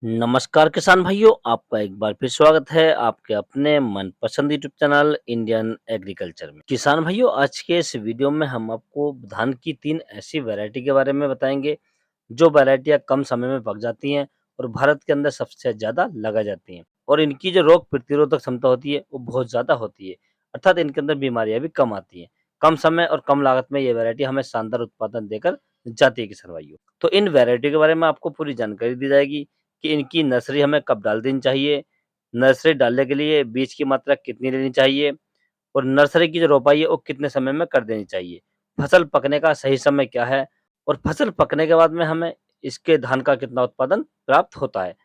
नमस्कार किसान भाइयों, आपका एक बार फिर स्वागत है आपके अपने मनपसंद यूट्यूब चैनल इंडियन एग्रीकल्चर में। किसान भाइयों, आज के इस वीडियो में हम आपको धान की 3 ऐसी वैरायटी के बारे में बताएंगे, जो वैरायटियाँ कम समय में पक जाती हैं और भारत के अंदर सबसे ज़्यादा लगाई जाती हैं। और इनकी जो रोग प्रतिरोधक क्षमता होती है, वो बहुत ज़्यादा होती है, अर्थात इनके अंदर बीमारियाँ भी कम आती हैं। कम समय और कम लागत में ये वैरायटी हमें शानदार उत्पादन देकर जाती है किसान भाइयों। तो इन वैरायटी के बारे में आपको पूरी जानकारी दी जाएगी कि इनकी नर्सरी हमें कब डाल देनी चाहिए, नर्सरी डालने के लिए बीज की मात्रा कितनी लेनी चाहिए और नर्सरी की जो रोपाई है वो कितने समय में कर देनी चाहिए। फसल पकने का सही समय क्या है और फसल पकने के बाद में हमें इसके धान का कितना उत्पादन प्राप्त होता है।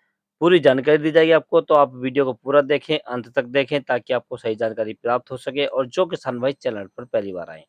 पूरी जानकारी दी जाएगी आपको, तो आप वीडियो को पूरा देखें, अंत तक देखें ताकि आपको सही जानकारी प्राप्त हो सके। और जो किसान भाई चैनल पर पहली बार आए,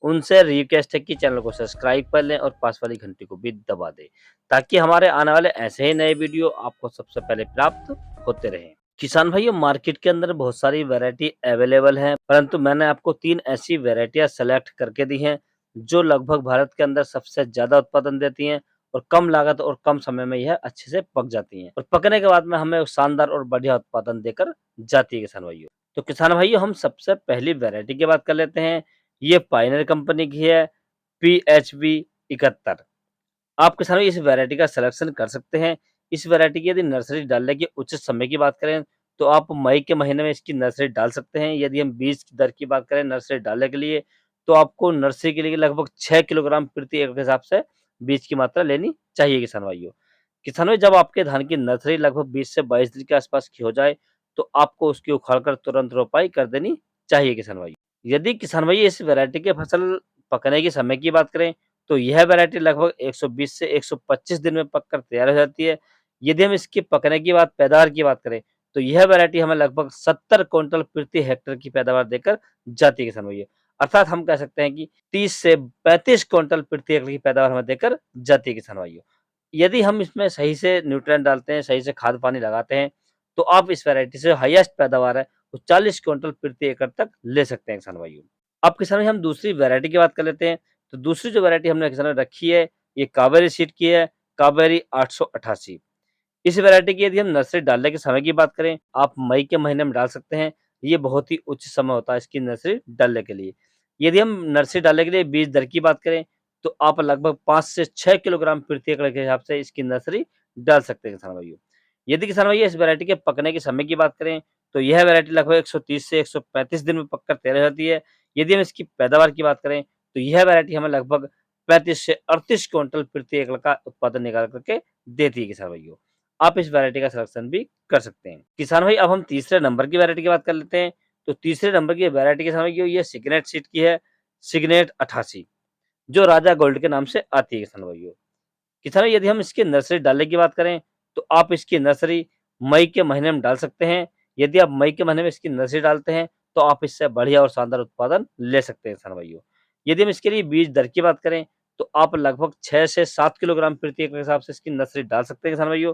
उनसे रिक्वेस्ट है कि चैनल को सब्सक्राइब कर लें और पास वाली घंटी को भी दबा दें, ताकि हमारे आने वाले ऐसे ही नए वीडियो आपको सबसे पहले प्राप्त होते रहें। किसान भाइयों, मार्केट के अंदर बहुत सारी वैरायटी अवेलेबल है, परंतु मैंने आपको 3 ऐसी वैरायटियां सेलेक्ट करके दी हैं, जो लगभग भारत के अंदर सबसे ज़्यादा उत्पादन देती हैं और कम लागत और कम समय में यह अच्छे से पक जाती हैं और पकने के बाद में हमें शानदार और बढ़िया उत्पादन देकर जाती है किसान भाइयों। तो किसान भाइयों, हम सबसे पहली वैरायटी की बात कर लेते हैं। ये पायनियर कंपनी की है, PHB 71। आप किसानों इस वैरायटी का सिलेक्शन कर सकते हैं। इस वैरायटी की यदि नर्सरी डालने के उचित समय की बात करें, तो आप मई के महीने में इसकी नर्सरी डाल सकते हैं। यदि हम बीज की दर की बात करें नर्सरी डालने के लिए, तो आपको नर्सरी के लिए लगभग 6 किलोग्राम प्रति एकड़ के हिसाब से बीज की मात्रा लेनी चाहिए किसान भाइयों। किसान भाई, जब आपके धान की नर्सरी लगभग 20 से 22 दिन के आसपास की हो जाए, तो आपको उसकी उखाड़कर तुरंत रोपाई कर देनी चाहिए किसान भाई। यदि किसान भाई इस वैरायटी के फसल पकने के समय की बात करें, तो यह वैरायटी लगभग 120 से 125 दिन में पककर तैयार हो जाती है। यदि हम इसके पकने की पैदावार की बात करें, तो यह वैरायटी हमें लगभग 70 क्विंटल प्रति हेक्टेयर की पैदावार देकर जाती है किसान भैया। अर्थात हम कह सकते हैं कि 30 से 35 क्विंटल प्रति एकड़ की पैदावार हमें देकर जाती है किसान भाइयों। यदि हम इसमें सही से न्यूट्रिएंट डालते हैं, सही से खाद पानी लगाते हैं, तो आप इस वैरायटी से हाईएस्ट पैदावार है, वो 40 क्विंटल प्रति एकड़ तक ले सकते हैं किसान भाइयों। अब किसान भाई, हम दूसरी वैरायटी की बात कर लेते हैं। तो दूसरी जो वैरायटी हमने किसान भाई रखी है, ये कावेरी सीड की है, कावेरी 888। इस वैरायटी की यदि हम नर्सरी डालने के समय की बात करें, आप मई के महीने में डाल सकते हैं। ये बहुत ही उच्च समय होता है इसकी नर्सरी डालने के लिए। यदि हम नर्सरी डालने के लिए बीज दर की बात करें, तो आप लगभग 5 से 6 किलोग्राम प्रति एकड़ के हिसाब से इसकी नर्सरी डाल सकते हैं किसान भाइयों। यदि किसान भाई इस वैरायटी के पकने के समय की बात करें, तो यह वैरायटी लगभग 130 से 135 दिन में पककर तैयार हो जाती है। यदि हम इसकी पैदावार की बात करें, तो यह वैरायटी हमें लगभग 35 से 38 क्विंटल प्रति एकड़ का उत्पादन निकाल करके देती है किसान भाइयों। आप इस वैरायटी का सिलेक्शन भी कर सकते हैं। किसान भाई, अब हम तीसरे नंबर की वैरायटी की बात कर लेते हैं। तो तीसरे नंबर की वैरायटी किसान भाई ये सिग्नेट सीड की है, सिग्नेट 88, जो राजा गोल्ड के नाम से आती है किसान भाइयों। किसान भाई, यदि हम इसकी नर्सरी डालने की बात करें, तो आप इसकी नर्सरी मई के महीने में डाल सकते हैं। यदि आप मई के महीने में इसकी नर्सरी डालते हैं, तो आप इससे बढ़िया और शानदार उत्पादन ले सकते हैं किसान भाइयों। यदि हम इसके लिए बीज दर की बात करें, तो आप लगभग 6 से 7 किलोग्राम प्रति एकड़ के हिसाब से इसकी नर्सरी डाल सकते हैं किसान भाइयों।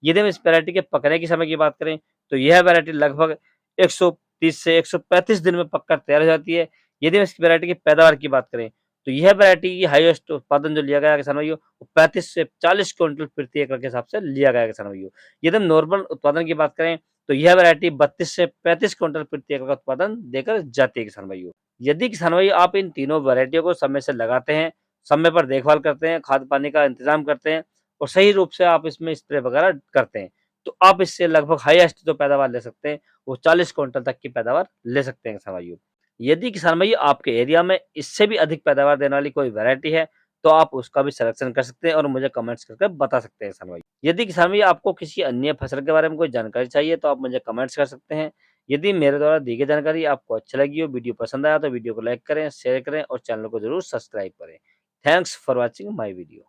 यदि हम इस वैरायटी के पकने के समय की बात करें, तो यह वैरायटी लगभग 130 से 135 दिन में पककर तैयार हो जाती है। यदि हम इस वैरायटी की पैदावार की बात करें, तो यह वैरायटी की हाईएस्ट उत्पादन जो लिया गया है किसान भाइयों, वो 35 से 40 क्विंटल प्रति एकड़ के हिसाब से लिया गया है किसान भाइयों। यदि हम नॉर्मल उत्पादन की बात करें, तो यह वैरायटी 32 से 35 क्विंटल प्रति एकड़ का उत्पादन देकर जाती है किसान भाइयों। यदि किसान भाई आप इन तीनों वैरायटियों को समय से लगाते हैं, समय पर देखभाल करते हैं, खाद पानी का इंतजाम करते हैं और सही रूप से आप इसमें स्प्रे वगैरह करते हैं, तो आप इससे लगभग हाईएस्ट जो पैदावार ले सकते हैं, वो 40 क्विंटल तक की पैदावार ले सकते हैं किसान भाइयों। यदि किसान भाई आपके एरिया में इससे भी अधिक पैदावार देने वाली कोई वैरायटी है, तो आप उसका भी सिलेक्शन कर सकते हैं और मुझे कमेंट्स करके बता सकते हैं किसान भाई। यदि किसान भाई आपको किसी अन्य फसल के बारे में कोई जानकारी चाहिए, तो आप मुझे कमेंट्स कर सकते हैं। यदि मेरे द्वारा दी गई जानकारी आपको अच्छी लगी हो, वीडियो पसंद आया, तो वीडियो को लाइक करें, शेयर करें और चैनल को जरूर सब्सक्राइब करें। Thanks for watching my video.